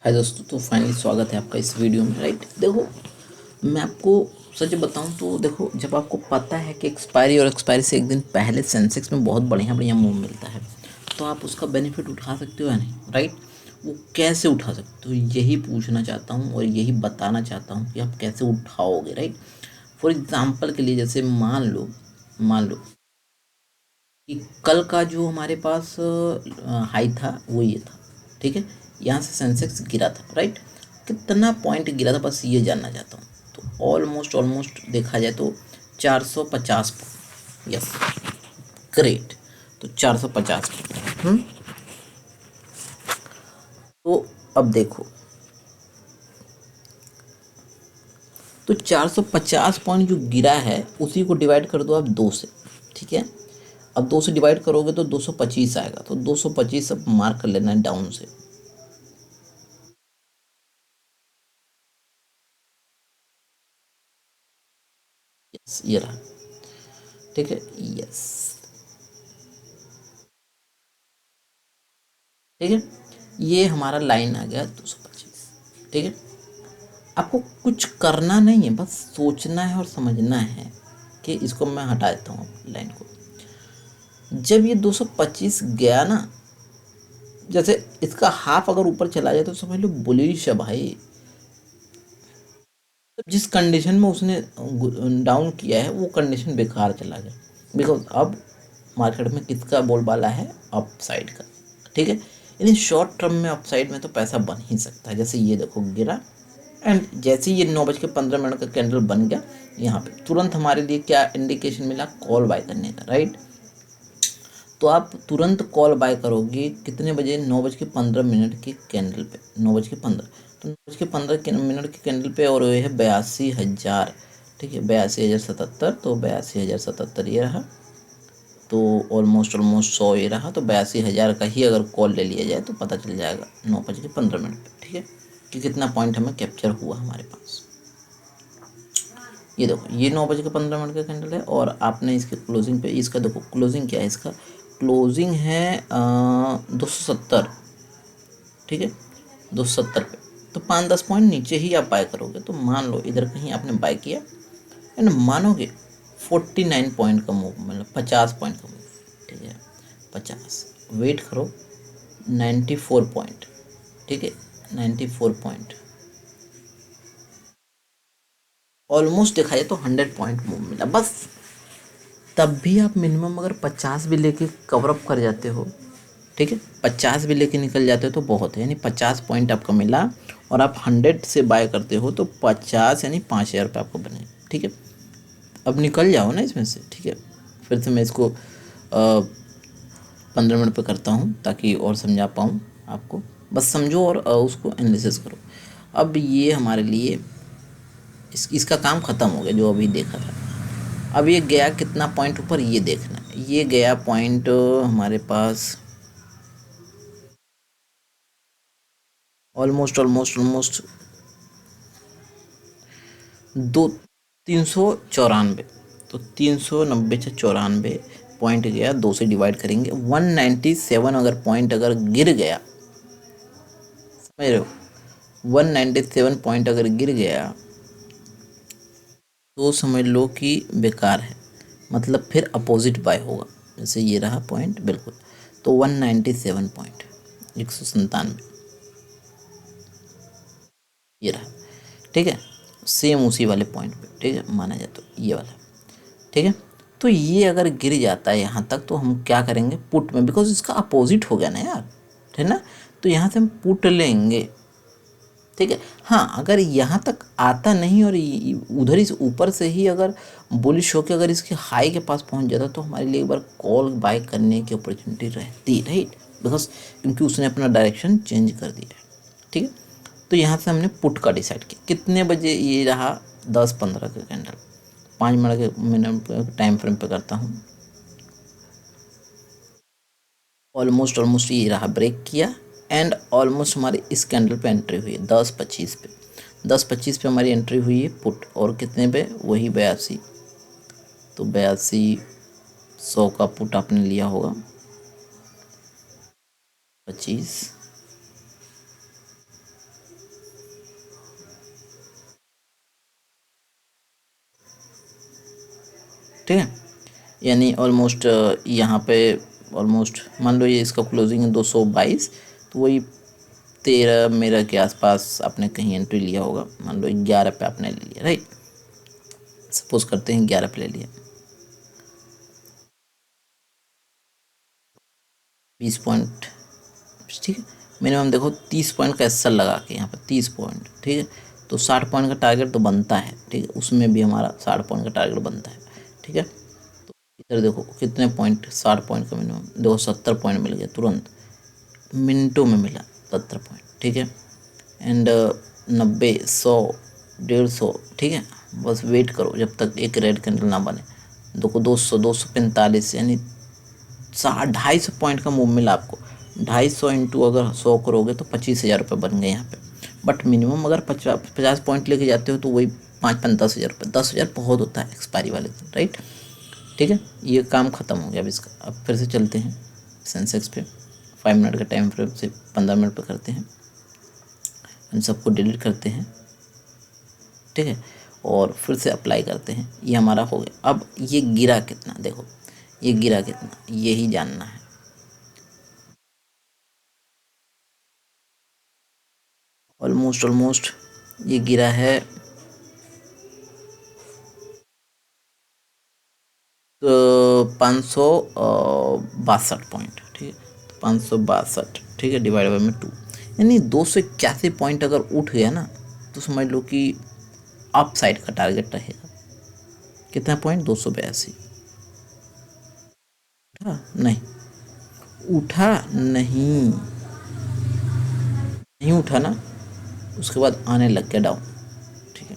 हाय दोस्तों, तो फाइनली स्वागत है आपका इस वीडियो में। राइट, देखो मैं आपको सच बताऊं तो देखो, जब आपको पता है कि एक्सपायरी से एक दिन पहले सेंसेक्स में बहुत बढ़िया बढ़िया मूव मिलता है, तो आप उसका बेनिफिट उठा सकते हो या नहीं। राइट, वो कैसे उठा सकते हो यही पूछना चाहता हूँ और यही बताना चाहता हूँ कि आप कैसे उठाओगे। राइट, फॉर एग्जाम्पल के लिए जैसे मान लो कि कल का जो हमारे पास हाई था वो ये था। ठीक है, यहाँ से सेंसेक्स गिरा था। राइट, कितना पॉइंट गिरा था बस ये जानना चाहता हूँ। तो ऑलमोस्ट देखा जाए तो 450 पॉइंट। Yes, great. तो 450 पॉइंट। तो अब देखो, तो 450 पॉइंट जो गिरा है उसी को डिवाइड कर दो आप 2 से। ठीक है, अब 2 से डिवाइड करोगे तो 225 आएगा। तो 225 अब मार्क कर लेना है डाउन से। यस, ये रहा। ठीक है, यस, ठीक है, ये हमारा लाइन आ गया 225। ठीक है, आपको कुछ करना नहीं है, बस सोचना है और समझना है कि इसको मैं हटा देता हूँ लाइन को। जब ये 225 गया ना, जैसे इसका हाफ अगर ऊपर चला जाए तो समझ लो बुलिश है भाई। जिस कंडीशन में उसने डाउन किया है वो कंडीशन बेकार चला गया। बिकॉज अब मार्केट में किसका बोलबाला है? अप साइड का। ठीक है, यानी शॉर्ट टर्म में अप साइड में तो पैसा बन ही सकता है। जैसे ये देखो गिरा, एंड जैसे ही ये 9:15 का कैंडल बन गया, यहाँ पे तुरंत हमारे लिए क्या इंडिकेशन मिला? कॉल बाय करने का। राइट, तो आप तुरंत कॉल बाय करोगे कितने बजे? 9:15 के कैंडल पे। 9:15, तो 9:15 के कैंडल पे, और ये है 82,000। ठीक है, 82,077। तो 82,077 ये रहा। तो ऑलमोस्ट 100 ये रहा। तो 82,000 का ही अगर कॉल ले लिया जाए तो पता चल जाएगा 9:15 पे। ठीक है, कि कितना पॉइंट हमें कैप्चर हुआ हमारे पास। ये देखो, ये 9:15 का कैंडल है और आपने इसके क्लोजिंग पे, इसका देखो क्लोजिंग क्या है। इसका क्लोजिंग है 270। ठीक है, 270 पे। तो 5-10 पॉइंट नीचे ही आप बाय करोगे। तो मान लो इधर कहीं आपने बाय किया, एंड मानोगे 49 पॉइंट का मूव, मतलब 50 पॉइंट का मूव। ठीक है, 50, वेट करो 94 पॉइंट। ठीक है, 94 पॉइंट, ऑलमोस्ट देखा जाए तो 100 पॉइंट मूव मिला बस। तब भी आप मिनिमम अगर 50 भी लेके कवर अप कर जाते हो, ठीक है, 50 भी लेके निकल जाते हो तो बहुत है। यानी 50 पॉइंट आपका मिला और आप 100 से बाय करते हो तो 50 यानी 5,000 रुपये आपको बने। ठीक है, अब निकल जाओ ना इसमें से। ठीक है, फिर से मैं इसको 15 मिनट पे करता हूँ ताकि और समझा पाऊँ आपको। बस समझो और उसको एनालिसिस करो। अब ये हमारे लिए इसका काम ख़त्म हो गया जो अभी देखा था। अब ये गया कितना पॉइंट ऊपर ये देखना है। ये गया पॉइंट हमारे पास ऑलमोस्ट दो 394। तो 390 से 94 पॉइंट गया। 2 से डिवाइड करेंगे 197। अगर पॉइंट अगर गिर गया, समझ रहे हो, 197 पॉइंट अगर गिर गया तो समझ लो कि बेकार है, मतलब फिर अपोजिट बाय होगा। जैसे ये रहा पॉइंट बिल्कुल, तो 197 पॉइंट, 197 ये रहा। ठीक है, सेम उसी वाले पॉइंट पे। ठीक है, माना जाए तो ये वाला। ठीक है, तो ये अगर गिर जाता है यहाँ तक तो हम क्या करेंगे? पुट में, बिकॉज इसका अपोजिट हो गया ना यार, है ना, तो यहाँ से हम पुट लेंगे। ठीक है, हाँ, अगर यहाँ तक आता नहीं और उधर ही ऊपर से ही अगर बुलिश होकर अगर इसके हाई के पास पहुँच जाता तो हमारे लिए एक बार कॉल बाय करने की अपॉर्चुनिटी रहती। राइट, बिकॉज क्योंकि उसने अपना डायरेक्शन चेंज कर दिया है। ठीक है, तो यहाँ से हमने पुट का डिसाइड किया। कितने बजे ये रहा? 10:15 का कैंडल। 5 मिनट टाइम फ्रेम पे करता हूँ। ऑलमोस्ट ये रहा, ब्रेक किया, एंड ऑलमोस्ट हमारी इस कैंडल पे एंट्री हुई है 10:25 पे। 10:25 पे हमारी एंट्री हुई है पुट, और कितने पे? वही 82। तो 8200 का पुट आपने लिया होगा। 25 ठीक है, यानी ऑलमोस्ट यहाँ पे ऑलमोस्ट मान लो ये इसका क्लोजिंग है 222, तो वही 13 मेरा के आसपास आपने कहीं एंट्री लिया होगा, मान लो 11 पे आपने ले लिया, राइट, सपोज करते हैं 11 पे ले लिया, 20 पॉइंट, ठीक है, मिनिमम देखो 30 पॉइंट का एसएल लगा के यहाँ पर 30 पॉइंट, ठीक है, तो 60 पॉइंट का टारगेट तो बनता है, ठीक है, उसमें भी हमारा 60 पॉइंट का टारगेट बनता है, ठीक है। तो इधर देखो कितने पॉइंट, 60 पॉइंट का मिनिमम, देखो 70 पॉइंट मिल गया तुरंत, मिनटों में मिला 70 पॉइंट, ठीक है, एंड 90, 100, 150, ठीक है, बस वेट करो जब तक एक रेड कैंडल ना बने। देखो 200, 245, यानी 250 पॉइंट का मूव मिला आपको, 250 इंटू अगर 100 करोगे तो 25,000 रुपये बन गए यहाँ पे। बट मिनिमम अगर 50 पॉइंट लेके जाते हो तो वही 5-10 हज़ार रुपये, 10,000 बहुत होता है एक्सपायरी वाले दिन, राइट, ठीक है, ये काम ख़त्म हो गया अब इसका। अब फिर से चलते हैं सेंसेक्स पे, 5 मिनट का टाइम फ्रेम से 15 मिनट पे करते हैं, इन सबको डिलीट करते हैं, ठीक है, और फिर से अप्लाई करते हैं, ये हमारा हो गया। अब ये गिरा कितना, देखो ये गिरा कितना, यही जानना है। ऑलमोस्ट ये गिरा है 562 पॉइंट, ठीक है, 562, ठीक है, डिवाइड बाई में 2, यानी 281 पॉइंट अगर उठ गया ना तो समझ लो कि अप साइड का टारगेट रहेगा। कितना पॉइंट, 282, उठा नहीं, उठा नहीं, नहीं उठा ना, उसके बाद आने लग गया डाउन, ठीक है,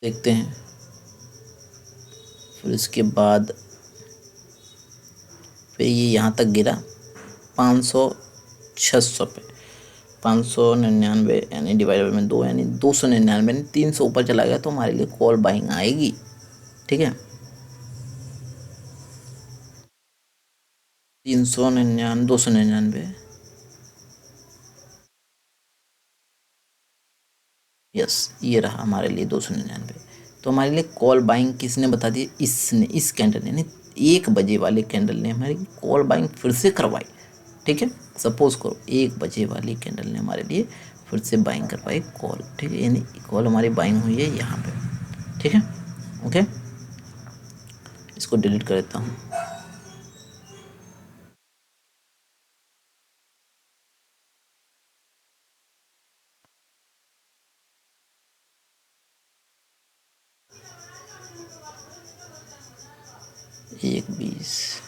देखते हैं, फिर इसके बाद फिर ये यहाँ तक गिरा 500-600 पे, 599 यानी डिवाइड में 2 यानी 299, यानी 300 ऊपर चला गया तो हमारे लिए कॉल बाइंग आएगी, ठीक है, 399, 299, यस, ये रहा हमारे लिए 299। तो हमारे लिए कॉल बाइंग किसने बता दी, इसने, इस कैंडल यानी 1 बजे वाले कैंडल ने हमारी कॉल बाइंग फिर से करवाई, ठीक है, सपोज करो 1 बजे वाली कैंडल ने हमारे लिए फिर से बाइंग करवाई कॉल, ठीक है, यानी कॉल हमारी बाइंग हुई है यहाँ पे, ठीक है, ओके, इसको डिलीट कर देता हूँ। एक 20,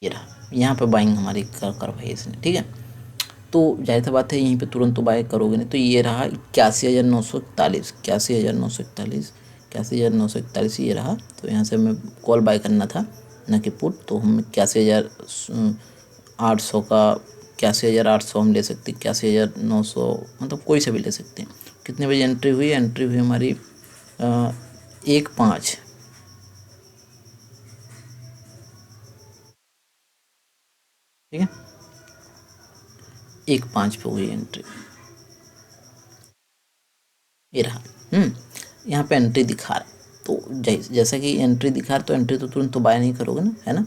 ये रहा, यहाँ पे बाइंग हमारी करवाई इसने, ठीक है, तो जाहिर सी बात है यहीं पे तुरंत तो बाय करोगे नहीं, तो ये रहा 81,941, 81,941, 81,941 ये रहा। तो यहाँ से हमें कॉल बाय करना था न कि पुट, तो हम 81,800 का 81,800 हम ले सकते, 81,900 मतलब कोई से भी ले सकते हैं। कितने बजे एंट्री हुई, एंट्री हुई हमारी 1-5, ठीक है, 1-5 पे हुई एंट्री, ये रहा, यहाँ पे एंट्री दिखा रहा है, तो जैसा कि एंट्री दिखा रहा, तो एंट्री तो तुरंत तो बाय नहीं करोगे ना, है ना,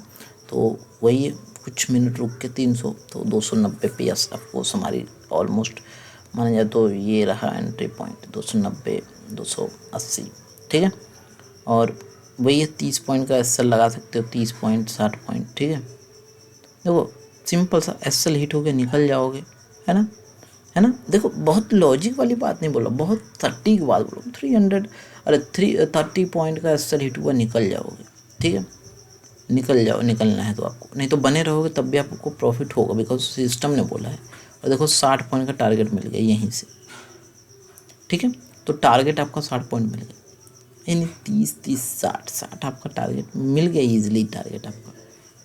तो वही कुछ मिनट रुक के 300, तो 290 पे यस ऑफकोर्स हमारी ऑलमोस्ट माना जाए तो ये रहा एंट्री पॉइंट 290, 280, ठीक है, और वही है 30 पॉइंट का एसएल लगा सकते हो, 30 पॉइंट, 60 पॉइंट, ठीक है, देखो सिंपल सा एसएल हिट हो के निकल जाओगे, है ना, है ना, देखो बहुत लॉजिक वाली बात नहीं बोला, बहुत सटीक बात बोलो, 300 अरे 30 पॉइंट का एसएल हिट हुआ निकल जाओगे, ठीक है, निकल जाओ, निकलना है तो आपको, नहीं तो बने रहोगे तब भी आपको प्रॉफिट होगा, बिकॉज सिस्टम ने बोला है। और देखो 60 पॉइंट का टारगेट मिल गया यहीं से, ठीक है, तो टारगेट आपका 60 पॉइंट मिल गया, यानी 30-30, 60 आपका टारगेट मिल गया, ईजिली टारगेट आपका,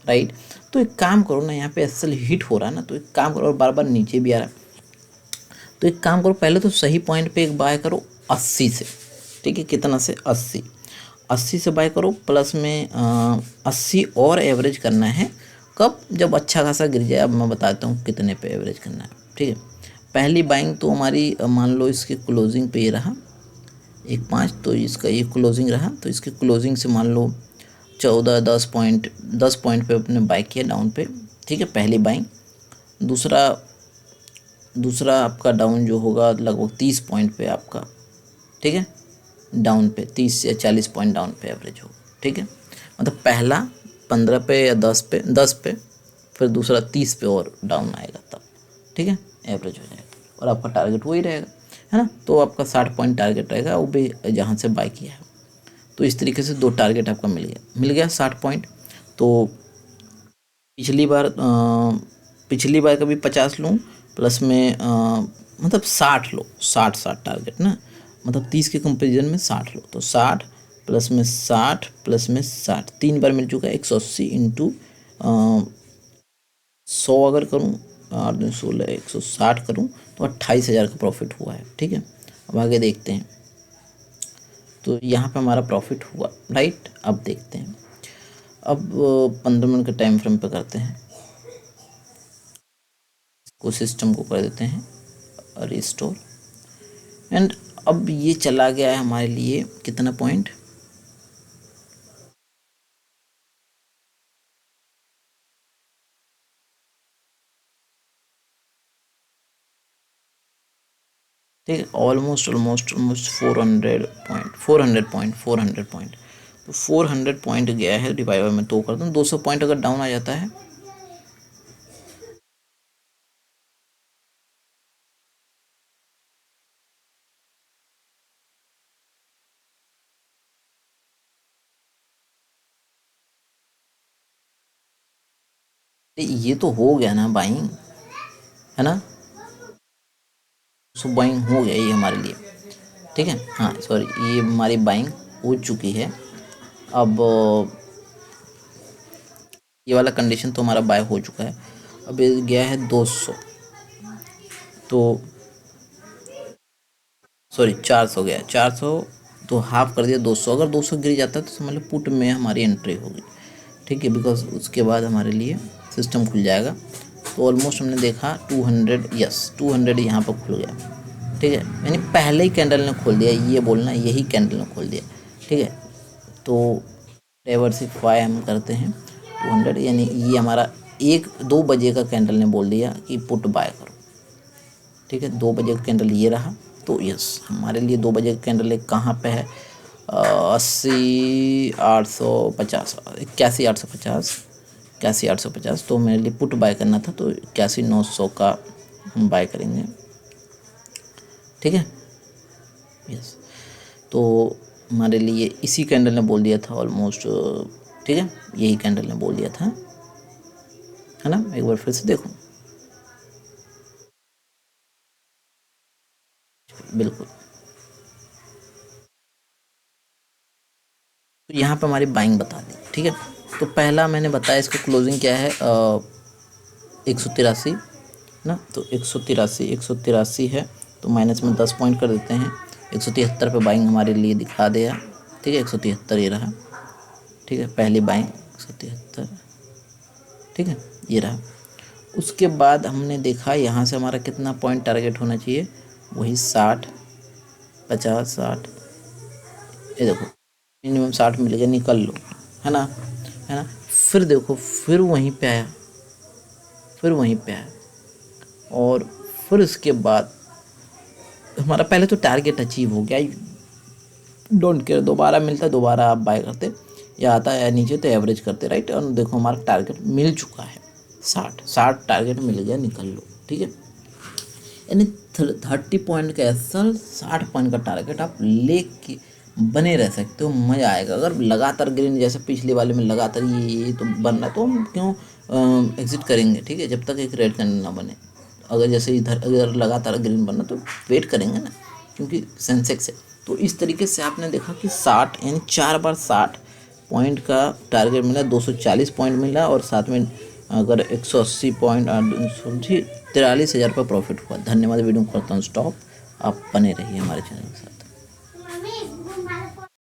राइट। तो एक काम करो ना, यहाँ पे एसएल हिट हो रहा है ना, तो एक काम करो, और बार बार नीचे भी आ रहा है, तो एक काम करो, पहले तो सही पॉइंट पे एक बाय करो 80 से, ठीक है, कितना से, 80 से बाय करो, प्लस में 80 और एवरेज करना है, कब, जब अच्छा खासा गिर जाए। अब मैं बताता हूँ कितने पे एवरेज करना है, ठीक है, पहली बाइंग तो हमारी मान लो इसके क्लोजिंग पे ये रहा 1.5, तो इसका ये क्लोजिंग रहा, तो इसके क्लोजिंग से मान लो 10 पॉइंट पे अपने बाई किया डाउन पे, ठीक है, पहली बाइंग। दूसरा आपका डाउन जो होगा लगभग 30 पॉइंट पे आपका, ठीक है, डाउन पे 30 या 40 पॉइंट डाउन पे एवरेज होगा, ठीक है। मतलब पहला 15 पे या 10 पे, फिर दूसरा 30 पे और डाउन आएगा तब, ठीक है, एवरेज हो जाएगा और आपका टारगेट वही रहेगा, है ना। तो आपका 60 पॉइंट टारगेट रहेगा, वो भी जहाँ से बाई किया है। तो इस तरीके से 2 टारगेट आपका मिल गया 60 पॉइंट। तो पिछली बार का भी 50 लूँ, प्लस में मतलब 60 लो, 60 टारगेट ना, मतलब 30 के कंपेरिजन में 60 लो, तो 60 प्लस में 60 प्लस में 60, 3 बार मिल चुका है। 180 इंटू 100 अगर करूँ, 8 दूनी 16, 160 करूँ तो 28,000 का प्रॉफिट हुआ है, ठीक है। अब आगे देखते हैं, तो यहाँ पे हमारा प्रॉफिट हुआ, राइट। अब देखते हैं, अब 15 मिनट के टाइम फ्रेम पे करते हैं, को सिस्टम को कर देते हैं रिस्टोर, एंड अब ये चला गया है हमारे लिए कितना पॉइंट, ठीक है, ऑलमोस्ट 400 पॉइंट। तो 400 पॉइंट गया है, डिवाइड में 2 कर दूँ, 200 पॉइंट अगर डाउन आ जाता है ये तो हो गया ना बाइंग, है ना, सो बाइंग हो गया ये हमारे लिए, ठीक है। हाँ सॉरी, ये हमारी बाइंग हो चुकी है। अब ये वाला कंडीशन तो हमारा बाय हो चुका है। अब ये गया है 200, तो सॉरी 400 गया, 400 तो हाफ कर दिया 200। अगर 200 गिर जाता है तो समझ लो पुट में हमारी एंट्री होगी, ठीक है, बिकॉज उसके बाद हमारे लिए सिस्टम खुल जाएगा। तो ऑलमोस्ट हमने देखा 200, यस 200 यहाँ पर खुल गया, ठीक है, यानी पहले ही कैंडल ने खोल दिया, ये बोलना यही कैंडल ने खोल दिया, ठीक है। तो डाइवर्सिफाई हम करते हैं 200, यानी ये हमारा 1-2 बजे का कैंडल ने बोल दिया कि पुट बाय करो, ठीक है। 2 बजे का कैंडल ये रहा, तो यस हमारे लिए 2 बजे का कैंडल एक कहाँ पे है, 80,850, 81,850, तो मेरे लिए पुट बाय करना था, तो 81,900 का हम बाय करेंगे, ठीक है, यस। तो हमारे लिए इसी कैंडल ने बोल दिया था ऑलमोस्ट, ठीक है, यही कैंडल ने बोल दिया था, है ना। एक बार फिर से देखो, बिल्कुल। तो यहाँ पे हमारी बाइंग बता दी, ठीक है। तो पहला मैंने बताया इसका क्लोजिंग क्या है, 183 ना, तो 183 है, तो माइनस में 10 पॉइंट कर देते हैं। 173 पे बाइंग हमारे लिए दिखा दिया, ठीक है, 173 ये रहा, ठीक है, पहली बाइंग 173, ठीक है, ये रहा। उसके बाद हमने देखा यहाँ से हमारा कितना पॉइंट टारगेट होना चाहिए, वही 60, 50, 60, ये देखो मिनिमम 60 मिल गया, निकल लो, है ना, है ना। फिर देखो, फिर वहीं पे आया, और फिर उसके बाद हमारा पहले तो टारगेट अचीव हो गया, डोंट केयर, दोबारा मिलता है दोबारा आप बाय करते, या आता है या नीचे तो एवरेज करते, राइट। और देखो हमारा टारगेट मिल चुका है 60 टारगेट मिल गया, निकल लो, ठीक है। यानी 30 पॉइंट का एसल 60 पॉइंट का टारगेट आप ले के बने रह सकते हो, मज़ा आएगा। अगर लगातार ग्रीन जैसे पिछले वाले में लगातार ये तो बन रहा है, तो हम क्यों एग्जिट करेंगे, ठीक है, जब तक एक रेड कैंडल ना बने। अगर जैसे इधर लगातार ग्रीन बनना तो वेट करेंगे ना, क्योंकि सेंसेक्स है। तो इस तरीके से आपने देखा कि 60 यानी 4 बार 60 पॉइंट का टारगेट मिला, 240 पॉइंट मिला, और साथ में अगर 180 पॉइंट 43,000 रुपये प्रॉफिट हुआ। धन्यवाद, वीडियो करता हूँ स्टॉप। आप बने रहिए हमारे चैनल के साथ।